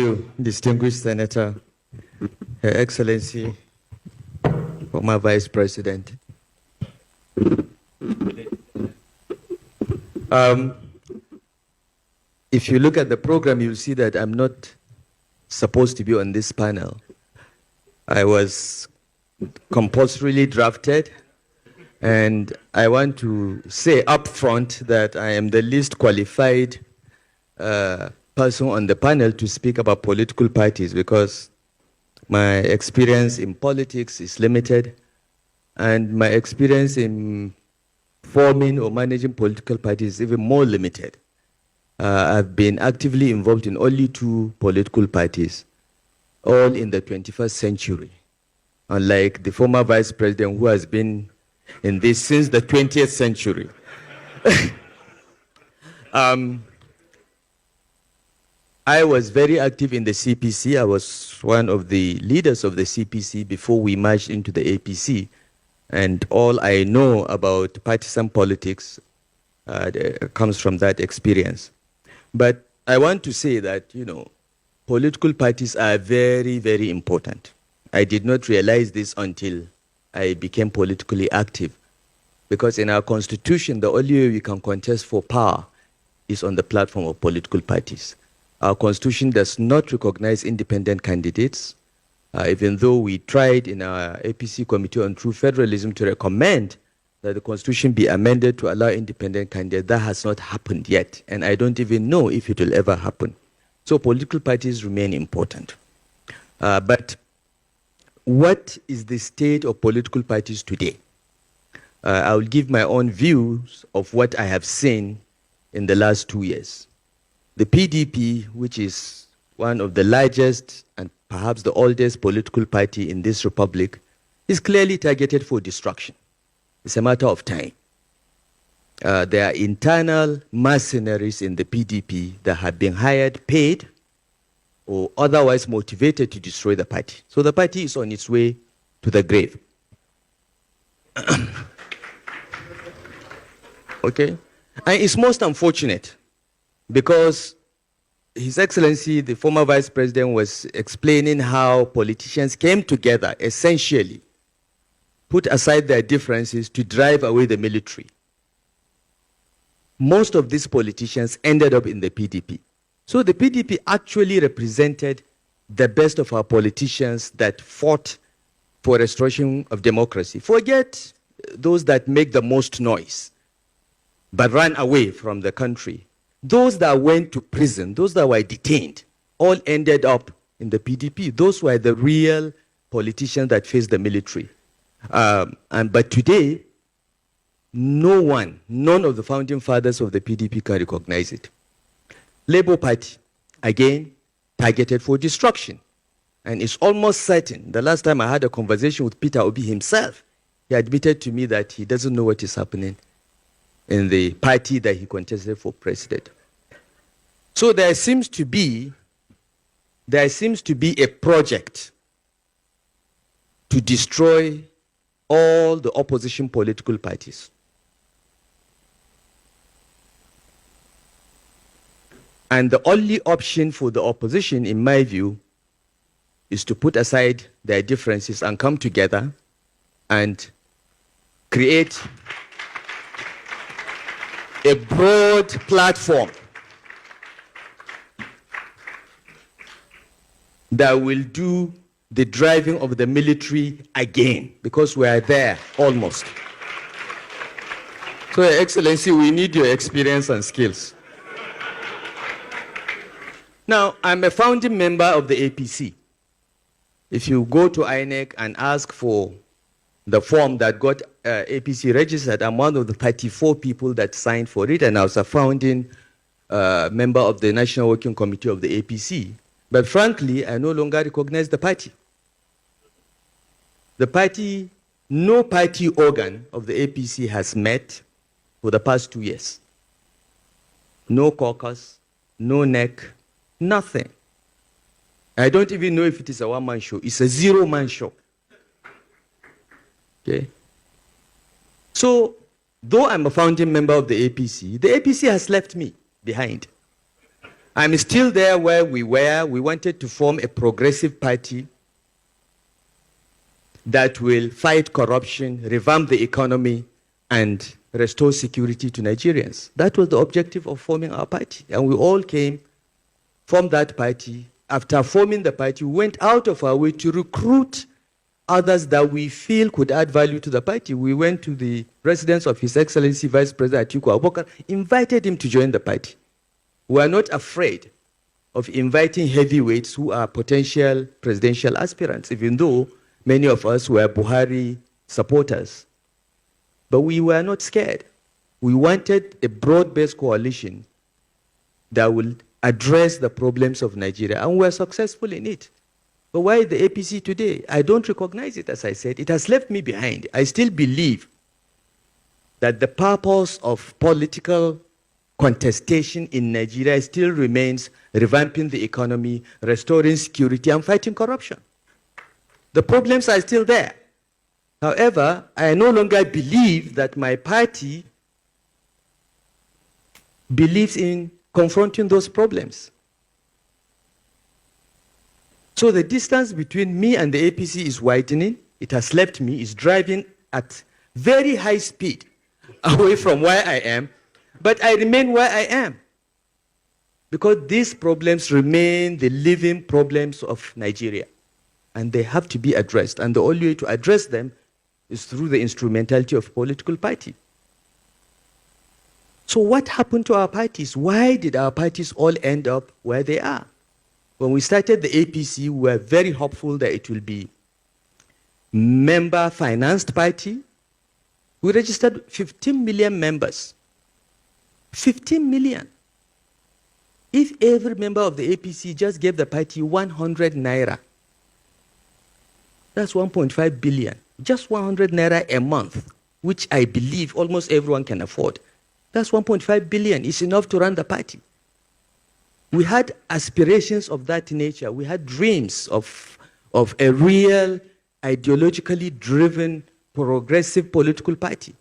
you, distinguished Senator, Her Excellency, former Vice President. If you look at the program, you'll see that I'm not supposed to be on this panel. I was compulsorily drafted, and I want to say up front that I am the least qualified person on the panel to speak about political parties because my experience in politics is limited, and my experience in forming or managing political parties is even more limited. I've been actively involved in only 2 political parties, all in the 21st century, unlike the former vice president who has been in this since the 20th century. I was very active in the CPC. I was one of the leaders of the CPC before we merged into the APC. And all I know about partisan politics comes from that experience. But I want to say that, you know, political parties are very, very important. I did not realize this until I became politically active. Because in our constitution, the only way we can contest for power is on the platform of political parties. Our constitution does not recognize independent candidates, even though we tried in our APC Committee on True Federalism to recommend that the constitution be amended to allow independent candidates. That has not happened yet, and I don't even know if it will ever happen. So political parties remain important. But what is the state of political parties today? I will give my own views of what I have seen in the last 2 years. The PDP, which is one of the largest and perhaps the oldest political party in this republic, is clearly targeted for destruction. It's a matter of time. There are internal mercenaries in the PDP that have been hired, paid, or otherwise motivated to destroy the party. So the party is on its way to the grave. Okay? And it's most unfortunate because His Excellency, the former Vice President, was explaining how politicians came together, essentially, put aside their differences to drive away the military. Most of these politicians ended up in the PDP. So the PDP actually represented the best of our politicians that fought for restoration of democracy. Forget those that make the most noise, but ran away from the country. Those that went to prison, those that were detained, all ended up in the PDP. Those were the real politicians that faced the military. But today, none of the founding fathers of the PDP can recognize it. Labour Party, again, targeted for destruction. And it's almost certain, the last time I had a conversation with Peter Obi himself, he admitted to me that he doesn't know what is happening in the party that he contested for president. So there seems to be a project to destroy all the opposition political parties. And the only option for the opposition, in my view, is to put aside their differences and come together and create a broad platform that will do the driving of the military again, because we are there almost. So, Your Excellency, we need your experience and skills. Now, I'm a founding member of the APC. If you go to INEC and ask for the form that got APC registered, I'm one of the 34 people that signed for it, and I was a founding member of the National Working Committee of the APC. But frankly, I no longer recognize the party. The party, no party organ of the APC has met for the past 2 years. No caucus, no NEC, nothing. I don't even know if it is a one-man show. It's a zero-man show. Okay? So, though I'm a founding member of the APC has left me behind. I'm still there where we were. We wanted to form a progressive party that will fight corruption, revamp the economy, and restore security to Nigerians. That was the objective of forming our party. And we all came from that party. After forming the party, we went out of our way to recruit others that we feel could add value to the party. We went to the residence of His Excellency Vice President Atiku Abubakar, invited him to join the party. We are not afraid of inviting heavyweights who are potential presidential aspirants, even though many of us were Buhari supporters. But we were not scared. We wanted a broad-based coalition that will address the problems of Nigeria, and we were successful in it. But why the APC today? I don't recognize it, as I said. It has left me behind. I still believe that the purpose of political contestation in Nigeria still remains revamping the economy, restoring security, and fighting corruption. The problems are still there. However, I no longer believe that my party believes in confronting those problems. So the distance between me and the APC is widening. It has left me, it's driving at very high speed away from where I am, but I remain where I am because these problems remain the living problems of Nigeria, and they have to be addressed. And the only way to address them is through the instrumentality of political party. So what happened to our parties? Why did our parties all end up where they are? When we started the APC, we were very hopeful that it will be member-financed party. We registered 15 million members. 15 million. If every member of the APC just gave the party 100 naira, that's 1.5 billion. Just 100 naira a month, which I believe almost everyone can afford. That's 1.5 billion. It's enough to run the party. We had aspirations of that nature. We had dreams of a real, ideologically driven, progressive political party.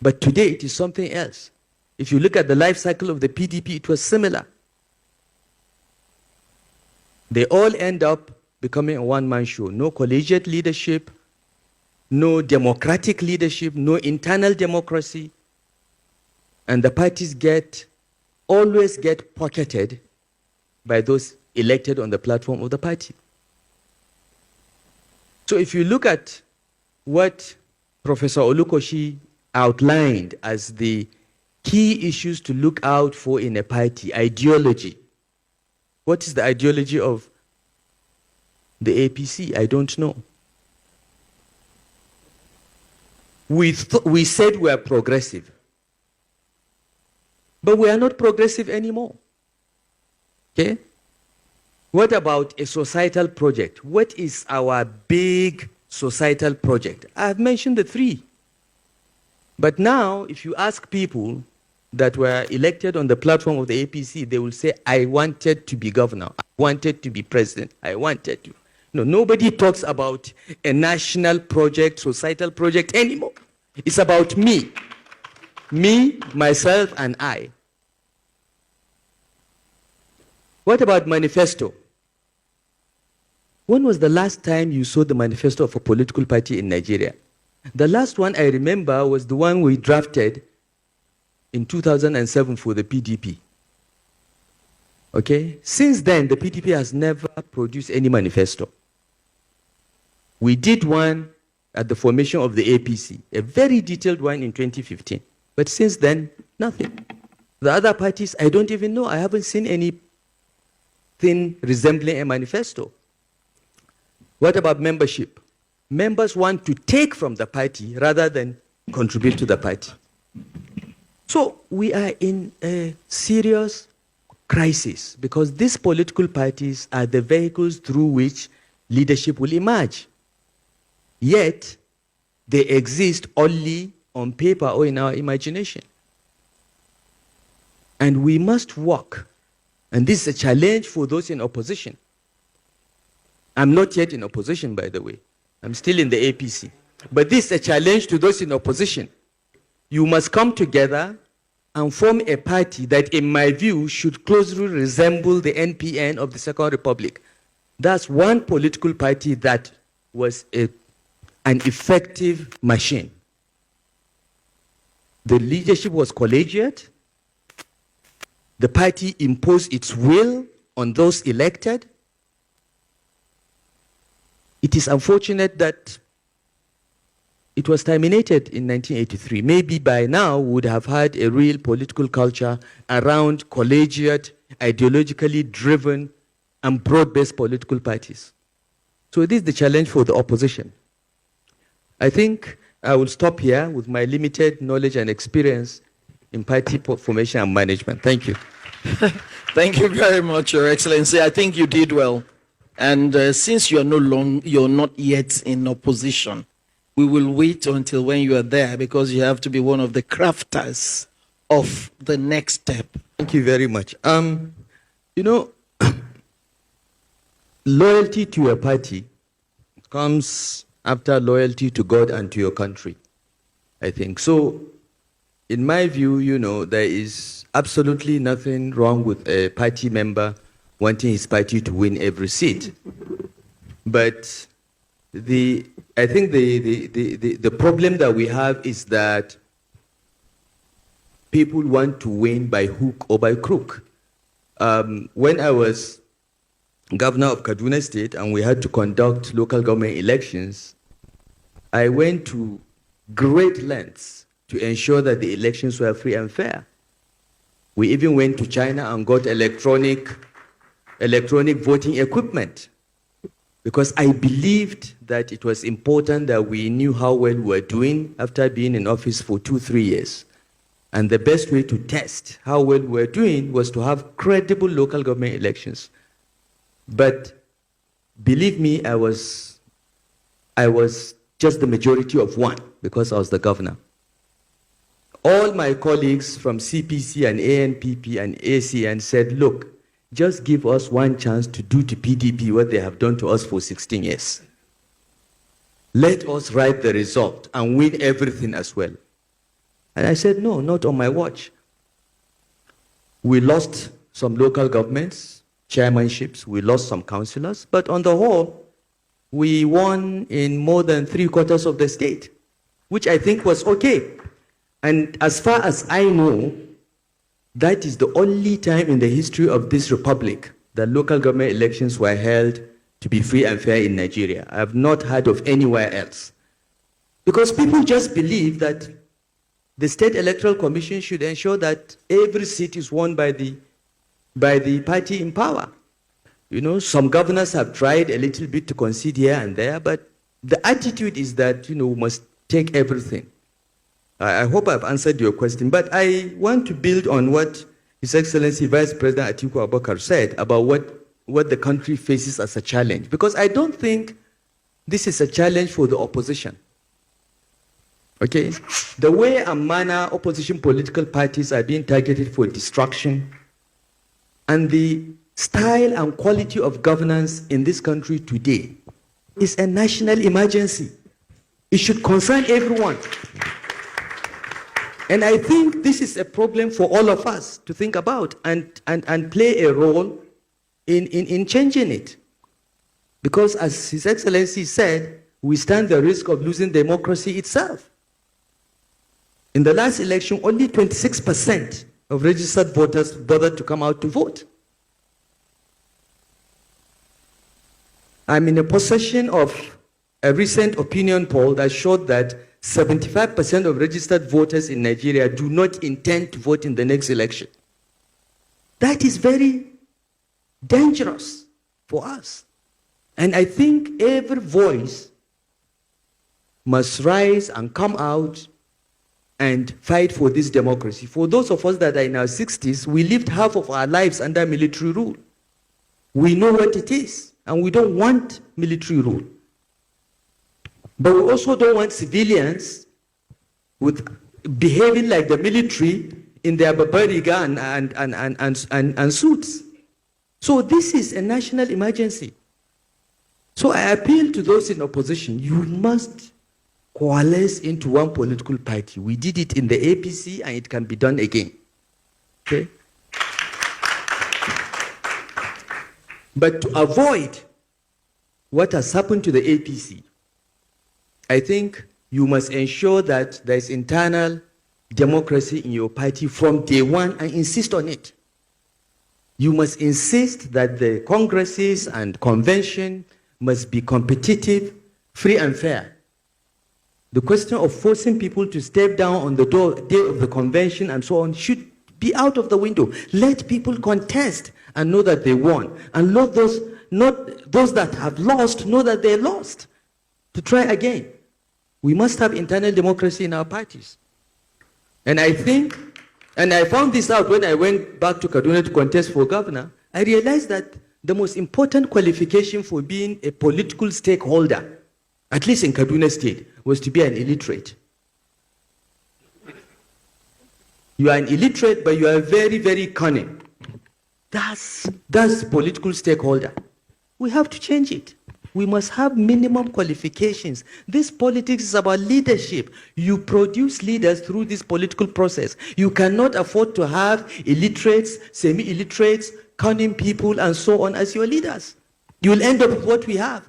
But today it is something else. If you look at the life cycle of the PDP, it was similar. They all end up becoming a one-man show. No collegiate leadership, no democratic leadership, no internal democracy. And the parties always get pocketed by those elected on the platform of the party. So if you look at what Professor Olukoshi outlined as the key issues to look out for in a party, ideology. What is the ideology of the APC? I don't know. We said we are progressive. But we are not progressive anymore. Okay? What about a societal project? What is our big societal project? I've mentioned the three. But now, if you ask people that were elected on the platform of the APC, they will say, I wanted to be governor. I wanted to be president. I wanted to. No, nobody talks about a national project, societal project anymore. It's about me. Me, myself, and I. What about manifesto? When was the last time you saw the manifesto of a political party in Nigeria? The last one I remember was the one we drafted in 2007 for the PDP. Okay? Since then, the PDP has never produced any manifesto. We did one at the formation of the APC, a very detailed one in 2015. But since then, nothing. The other parties, I don't even know. I haven't seen anything resembling a manifesto. What about membership? Members want to take from the party rather than contribute to the party. So we are in a serious crisis because these political parties are the vehicles through which leadership will emerge. Yet, they exist only on paper or in our imagination. And we must work. And this is a challenge for those in opposition. I'm not yet in opposition, by the way. I'm still in the APC. But this is a challenge to those in opposition. You must come together and form a party that, in my view, should closely resemble the NPN of the Second Republic. That's one political party that was an effective machine. The leadership was collegiate. The party imposed its will on those elected. It is unfortunate that it was terminated in 1983. Maybe by now we would have had a real political culture around collegiate, ideologically driven, and broad-based political parties. So this is the challenge for the opposition. I think I will stop here with my limited knowledge and experience in party formation and management. Thank you. Thank you very much, Your Excellency. I think you did well. And since you're not yet in opposition, we will wait until when you are there, because you have to be one of the crafters of the next step. Thank you very much. You know, loyalty to your party comes after loyalty to God and to your country, I think. So, in my view, you know, there is absolutely nothing wrong with a party member wanting his party to win every seat. But I think the problem that we have is that people want to win by hook or by crook. When I was governor of Kaduna State and we had to conduct local government elections, I went to great lengths to ensure that the elections were free and fair. We even went to China and got electronic voting equipment, because I believed that it was important that we knew how well we were doing after being in office for 2-3 years. And the best way to test how well we were doing was to have credible local government elections. But believe me, I was just the majority of one, because I was the governor. All my colleagues from CPC and ANPP and ACN said, look, just give us one chance to do to PDP what they have done to us for 16 years. Let us write the result and win everything as well. And I said, no, not on my watch. We lost some local governments, chairmanships, we lost some councillors, but on the whole, we won in more than 3/4 of the state, which I think was okay. And as far as I know, that is the only time in the history of this republic that local government elections were held to be free and fair in Nigeria. I have not heard of anywhere else. Because people just believe that the State Electoral Commission should ensure that every seat is won by the party in power. You know, some governors have tried a little bit to concede here and there, but the attitude is that, you know, we must take everything. I hope I've answered your question, but I want to build on what His Excellency Vice President Atiku Abubakar said about what the country faces as a challenge, because I don't think this is a challenge for the opposition. Okay? The way and manner opposition political parties are being targeted for destruction, and the style and quality of governance in this country today is a national emergency. It should concern everyone. And I think this is a problem for all of us to think about and play a role in changing it. Because as His Excellency said, we stand the risk of losing democracy itself. In the last election, only 26% of registered voters bothered to come out to vote. I'm in a possession of a recent opinion poll that showed that 75% of registered voters in Nigeria do not intend to vote in the next election. That is very dangerous for us. And I think every voice must rise and come out and fight for this democracy. For those of us that are in our 60s, we lived half of our lives under military rule. We know what it is, and we don't want military rule. But we also don't want civilians with behaving like the military in their barbariga and suits. So this is a national emergency. So I appeal to those in opposition, you must coalesce into one political party. We did it in the APC and it can be done again. Okay? But to avoid what has happened to the APC, I think you must ensure that there is internal democracy in your party from day one and insist on it. You must insist that the congresses and convention must be competitive, free and fair. The question of forcing people to step down on the day of the convention and so on should be out of the window. Let people contest and know that they won. And let those that have lost know that they lost. To try again. We must have internal democracy in our parties. And I think, and I found this out when I went back to Kaduna to contest for governor, I realized that the most important qualification for being a political stakeholder, at least in Kaduna State, was to be an illiterate. You are an illiterate, but you are very, very cunning. That's political stakeholder. We have to change it. We must have minimum qualifications. This politics is about leadership. You produce leaders through this political process. You cannot afford to have illiterates, semi-illiterates, cunning people, and so on as your leaders. You will end up with what we have.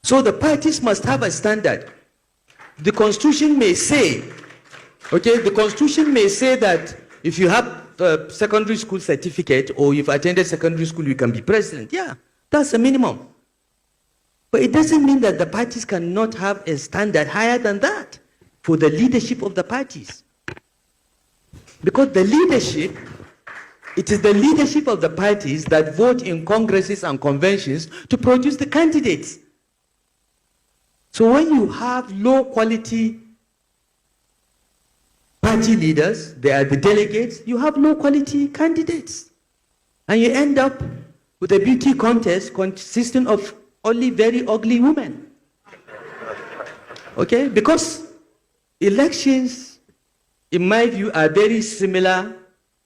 So the parties must have a standard. The Constitution may say, okay, the Constitution may say that if you have a secondary school certificate or you've attended secondary school, you can be president. Yeah. That's a minimum. But it doesn't mean that the parties cannot have a standard higher than that for the leadership of the parties. Because the leadership, it is the leadership of the parties that vote in congresses and conventions to produce the candidates. So when you have low quality party leaders, they are the delegates, you have low quality candidates. And you end up with a beauty contest consisting of only very ugly women. Okay? Because elections, in my view, are very similar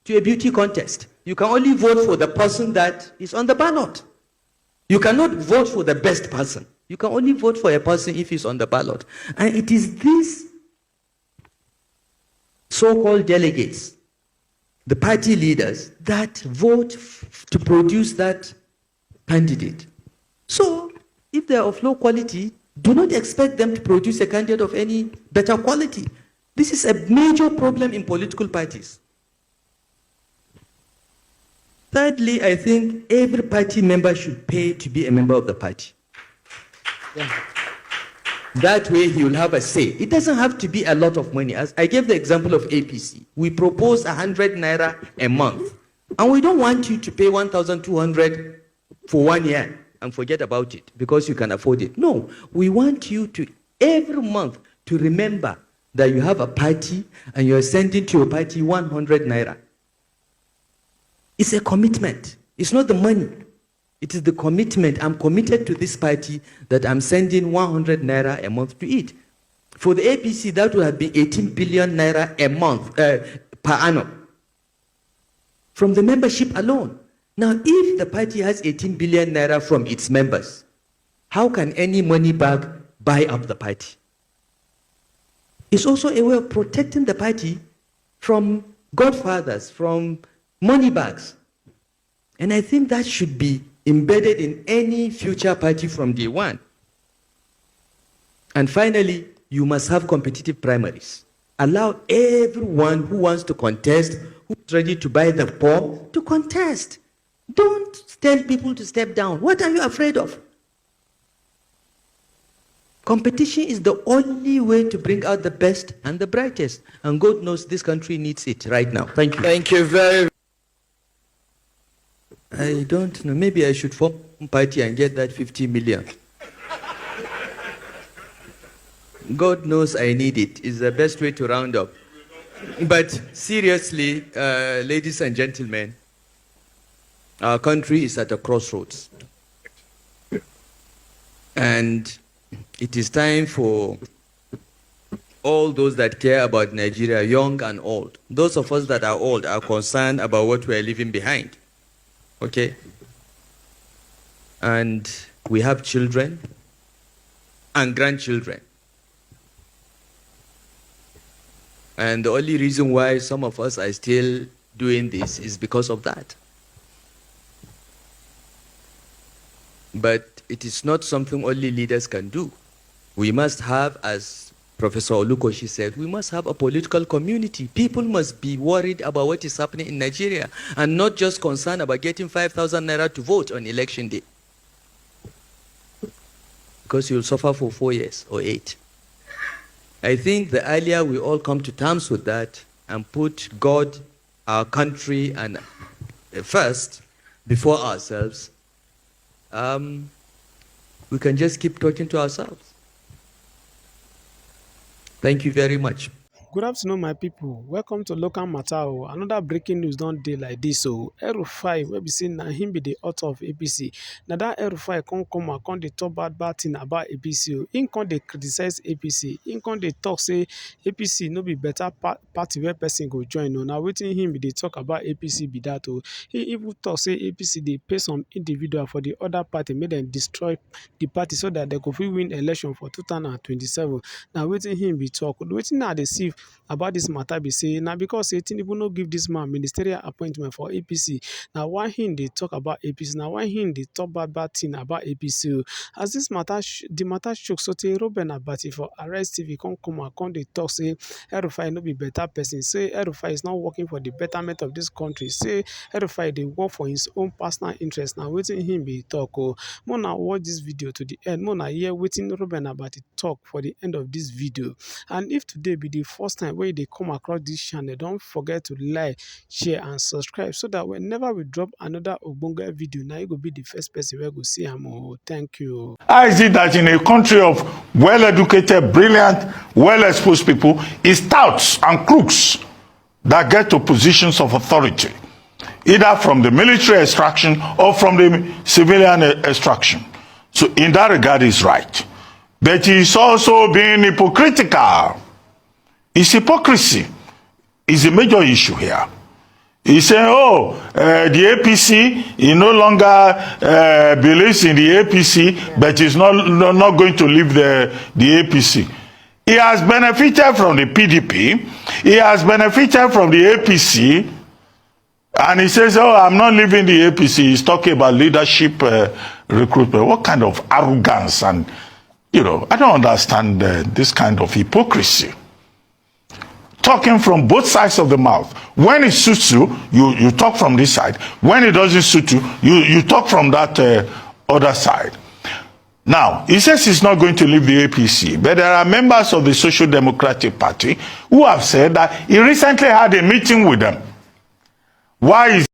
to a beauty contest. You can only vote for the person that is on the ballot. You cannot vote for the best person. You can only vote for a person if he's on the ballot. And it is these so-called delegates, the party leaders, that vote to produce that candidate. So, if they are of low quality, do not expect them to produce a candidate of any better quality. This is a major problem in political parties. Thirdly, I think every party member should pay to be a member of the party. Yeah. That way he will have a say. It doesn't have to be a lot of money. As I gave the example of APC. We propose 100 naira a month. And we don't want you to pay 1,200 for 1 year and forget about it because you can afford it. No, we want you to every month to remember that you have a party and you're sending to your party 100 naira. It's a commitment. It's not the money. It is the commitment. I'm committed to this party that I'm sending 100 naira a month to it. For the APC, that would have been 18 billion naira a month per annum from the membership alone. Now, if the party has 18 billion naira from its members, how can any money bag buy up the party? It's also a way of protecting the party from godfathers, from money bags. And I think that should be embedded in any future party from day one. And finally, you must have competitive primaries. Allow everyone who wants to contest, who's ready to buy the form, to contest. Don't tell people to step down. What are you afraid of? Competition is the only way to bring out the best and the brightest. And God knows this country needs it right now. Thank you. Thank you very much. I don't know. Maybe I should form a party and get that 50 million. God knows I need it. It's the best way to round up. But seriously, ladies and gentlemen, our country is at a crossroads. And it is time for all those that care about Nigeria, young and old. Those of us that are old are concerned about what we are leaving behind. Okay? And we have children and grandchildren. And the only reason why some of us are still doing this is because of that. But it is not something only leaders can do. We must have, as Professor Olukoshi said, we must have a political community. People must be worried about what is happening in Nigeria and not just concerned about getting 5,000 naira to vote on election day. Because you'll suffer for 4 years or 8. I think the earlier we all come to terms with that and put God, our country, and first before ourselves, we can just keep talking to ourselves. Thank you very much. Good afternoon, my people. Welcome to Local Matter. Another breaking news don't dey like this. So elrufai, wey be say na him be the author of APC. Now that elrufai come dey talk bad thing about APC. Him come dey criticize APC. Him come dey talk say APC no be better party where person go join. No, now wetin him be dey talk about APC be that. He even talk say APC dey pay some individual for the other party, make them destroy the party so that they go fit win election for 2027. Now wetin him be talk. Wetin I dey see about this matter be say now because Tinubu no give this man ministerial appointment for APC. Now why him dey talk about APC? Now why him dey talk bad thing about APC? As this matter the matter shook, so Reuben abati for Arise TV come dey talk say elrufai no be better person. Say elrufai is not working for the betterment of this country. Say elrufai dey work for his own personal interest. Now wetin him be talk? Mona watch this video to the end. Mona hear wetin Reuben abati talk for the end of this video. And if today be the first time where they come across this channel, don't forget to like, share and subscribe so that whenever we drop another ogbonge video, now you go be the first person where go see am. Thank you. How is it that in a country of well-educated, brilliant, well-exposed people, it's touts and crooks that get to positions of authority, either from the military extraction or from the civilian extraction? So in that regard, he's right. But he's also being hypocritical. It's hypocrisy is a major issue here. He's saying, the APC, he no longer believes in the APC, but he's not going to leave the APC. He has benefited from the PDP. He has benefited from the APC. And he says, I'm not leaving the APC. He's talking about leadership recruitment. What kind of arrogance? And, I don't understand this kind of hypocrisy. Talking from both sides of the mouth. When it suits you, you talk from this side. When it doesn't suit you, you talk from that other side. Now, he says he's not going to leave the APC, but there are members of the Social Democratic Party who have said that he recently had a meeting with them. Why is